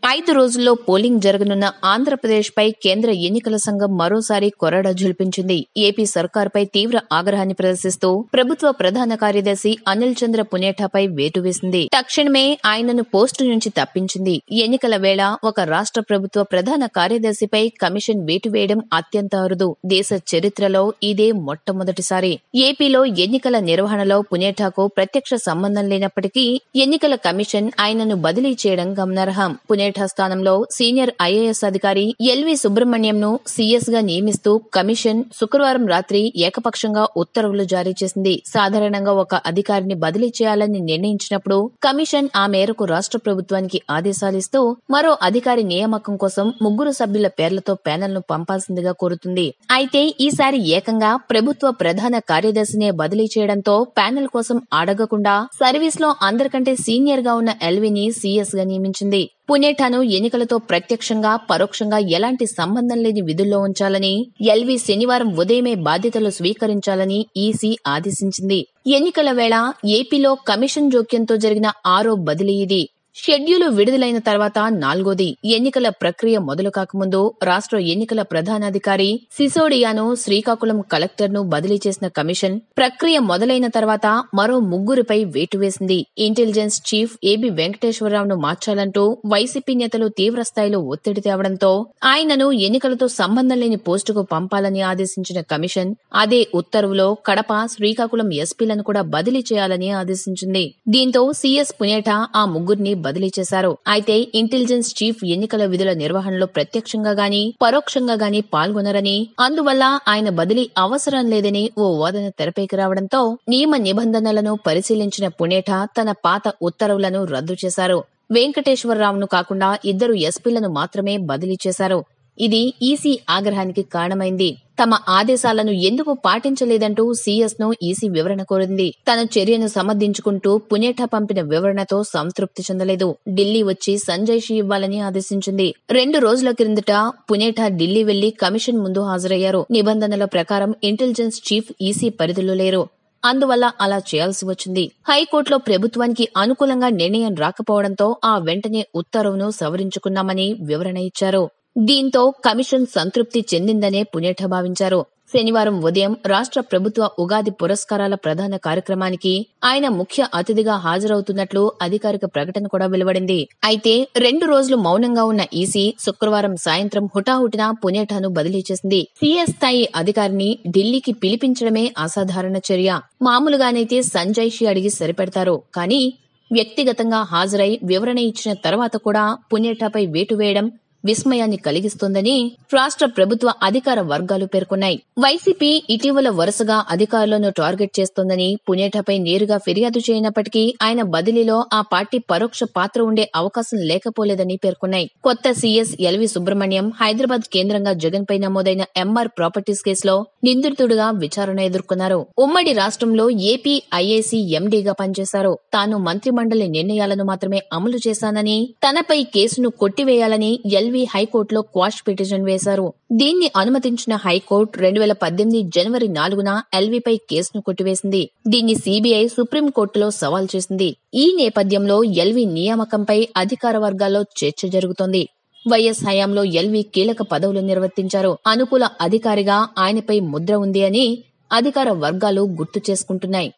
5 రోజుల్లో పోలింగ్ జరగనున్న ఆంధ్రప్రదేశ్పై కేంద్ర ఎన్నికల సంఘం మరోసారి కొరడా జుల్పించింది. ఏపీ సర్కారుపై తీవ్ర ఆగ్రహాన్ని ప్రదర్శిస్తూ ప్రభుత్వ ప్రధాన కార్యదర్శి అనిల్ చంద్ర పునేఠాపై వేటు వేసింది. తక్షణమే ఆయనను పోస్టు నుంచి తప్పించింది. ఎన్నికల వేళ ఒక రాష్ట్ర ప్రభుత్వ ప్రధాన కార్యదర్శిపై కమిషన్ వేటు వేయడం అత్యంత అరుదు. దేశ చరిత్రలో ఇదే మొట్టమొదటిసారి. ఏపీలో ఎన్నికల నిర్వహణలో పునేఠాకు ప్రత్యక్ష సంబంధం లేనప్పటికీ ఎన్నికల కమిషన్ ఆయనను బదిలీ చేయడం గమనార్హం. పునేఠా స్థానంలో సీనియర్ ఐఏఎస్ అధికారి ఎల్వి సుబ్రహ్మణ్యంను సీఎస్ గా నియమిస్తూ కమిషన్ శుక్రవారం రాత్రి ఏకపక్షంగా ఉత్తర్వులు జారీ చేసింది. సాధారణంగా ఒక అధికారిని బదిలీ చేయాలని నిర్ణయించినప్పుడు కమిషన్ ఆ మేరకు రాష్ట్ర ప్రభుత్వానికి ఆదేశాలిస్తూ మరో అధికారి నియామకం కోసం 3 సభ్యుల పేర్లతో ప్యానెల్ ను పంపాల్సిందిగా కోరుతుంది. అయితే ఈసారి ఏకంగా ప్రభుత్వ ప్రధాన కార్యదర్శినే బదిలీ చేయడంతో ప్యానెల్ కోసం అడగకుండా సర్వీస్ లో అందరికంటే సీనియర్ గా ఉన్న ఎల్విని సీఎస్ గా నియమించింది. పునేఠాను ఎన్నికలతో ప్రత్యక్షంగా పరోక్షంగా ఎలాంటి సంబంధం లేని విధుల్లో ఉంచాలని, ఎల్వి శనివారం ఉదయమే బాధ్యతలు స్వీకరించాలని ఈసీ ఆదేశించింది. ఎన్నికల వేళ ఏపీలో కమిషన్ జోక్యంతో జరిగిన 6వ బదిలీ ఇది. షెడ్యూలు విడుదలైన తర్వాత 4వది. ఎన్నికల ప్రక్రియ మొదలు కాకముందు రాష్ట్ర ఎన్నికల ప్రధానాధికారి సిసోడియాను శ్రీకాకుళం కలెక్టర్ ను బదిలీ చేసిన కమిషన్ ప్రక్రియ మొదలైన తర్వాత మరో 3పై వేటు వేసింది. ఇంటెలిజెన్స్ చీఫ్ ఏబి వెంకటేశ్వరరావును మార్చాలంటూ వైసీపీ నేతలు తీవ్రస్థాయిలో ఒత్తిడి తేవడంతో ఆయనను ఎన్నికలతో సంబంధం లేని పోస్టుకు పంపాలని ఆదేశించిన కమిషన్ అదే ఉత్తర్వులో కడప, శ్రీకాకుళం ఎస్పీలను కూడా బదిలీ చేయాలని ఆదేశించింది. దీంతో సీఎస్ పునేఠా ఆ 3ని బదిలీ చేశారు. అయితే ఇంటెలిజెన్స్ చీఫ్ ఎన్నికల విధుల నిర్వహణలో ప్రత్యక్షంగా గాని పరోక్షంగా గాని పాల్గొనరని, అందువల్ల ఆయన బదిలీ అవసరం లేదని ఓ వాదన తెరపైకి రావడంతో నియమ నిబంధనలను పరిశీలించిన పునేఠా తన పాత ఉత్తర్వులను రద్దు చేశారు. వెంకటేశ్వరరావును కాకుండా 2 ఎస్పీలను మాత్రమే బదిలీ చేశారు. ఇది ఈసీ ఆగ్రహానికి కారణమైంది. తమ ఆదేశాలను ఎందుకు పాటించలేదంటూ సీఎస్ ను ఈసీ వివరణ కోరింది. తన చర్యను సమర్థించుకుంటూ పునేఠా పంపిన వివరణతో సంతృప్తి చెందలేదు. ఢిల్లీ వచ్చి సంజయ్షి ఇవ్వాలని ఆదేశించింది. 2 రోజుల క్రిందట పునేఠా ఢిల్లీ వెళ్లి కమిషన్ ముందు హాజరయ్యారు. నిబంధనల ప్రకారం ఇంటెలిజెన్స్ చీఫ్ ఈసీ పరిధిలో లేరు. అందువల్ల అలా చేయాల్సి వచ్చింది. హైకోర్టులో ప్రభుత్వానికి అనుకూలంగా నిర్ణయం రాకపోవడంతో ఆ వెంటనే ఉత్తర్వును సవరించుకున్నామని వివరణ ఇచ్చారు. దీంతో కమిషన్ సంతృప్తి చెందిందనే పునేఠా భావించారు. శనివారం ఉదయం రాష్ట్ర ప్రభుత్వ ఉగాది పురస్కారాల ప్రధాన కార్యక్రమానికి ఆయన ముఖ్య అతిథిగా హాజరవుతున్నట్లు అధికారిక ప్రకటన కూడా వెలువడింది. అయితే 2 రోజులు మౌనంగా ఉన్న ఈసీ శుక్రవారం సాయంత్రం హుటాహుటిన పునేఠాను బదిలీ చేసింది. సీఎస్ స్థాయి అధికారిని ఢిల్లీకి పిలిపించడమే అసాధారణ చర్య. మామూలుగానైతే సంజయ్షి అడిగి సరిపెడతారు. కానీ వ్యక్తిగతంగా హాజరై వివరణ ఇచ్చిన తర్వాత కూడా పునేఠాపై వేటు వేయడం విస్మయాన్ని కలిగిస్తోందని రాష్ట్ర ప్రభుత్వ అధికార వర్గాలు పేర్కొన్నాయి. వైసీపీ ఇటీవల వరుసగా అధికారులను టార్గెట్ చేస్తోందని, పునేఠాపై నేరుగా ఫిర్యాదు చేయనప్పటికీ ఆయన బదిలీలో ఆ పార్టీ పరోక్ష పాత్ర ఉండే అవకాశం లేకపోలేదని పేర్కొన్నాయి. కొత్త సీఎస్ ఎల్వి సుబ్రహ్మణ్యం హైదరాబాద్ కేంద్రంగా జగన్ పై నమోదైన ఎంఆర్ ప్రాపర్టీస్ కేసులో నిందితుడిగా విచారణ ఎదుర్కొన్నారు. ఉమ్మడి రాష్ట్రంలో ఏపీ ఐఏసీ ఎండీగా పనిచేశారు. తాను మంత్రిమండలి నిర్ణయాలను మాత్రమే అమలు చేశానని, తనపై కేసును కొట్టివేయాలని ఎల్వి హైకోర్టులో క్వాష్ పిటిషన్ వేశారు. దీన్ని అనుమతించిన హైకోర్టు 2018 జనవరి 4న ఎల్విపై కేసును కొట్టివేసింది. దీన్ని సీబీఐ సుప్రీంకోర్టులో సవాల్ చేసింది. ఈ నేపథ్యంలో ఎల్వి నియామకంపై అధికార వర్గాల్లో చర్చ జరుగుతోంది. వైఎస్ హయాంలో ఎల్వి కీలక పదవులు నిర్వర్తించారు. అనుకూల అధికారిగా ఆయనపై ముద్ర ఉంది అని అధికార వర్గాలు గుర్తు చేసుకుంటున్నాయి.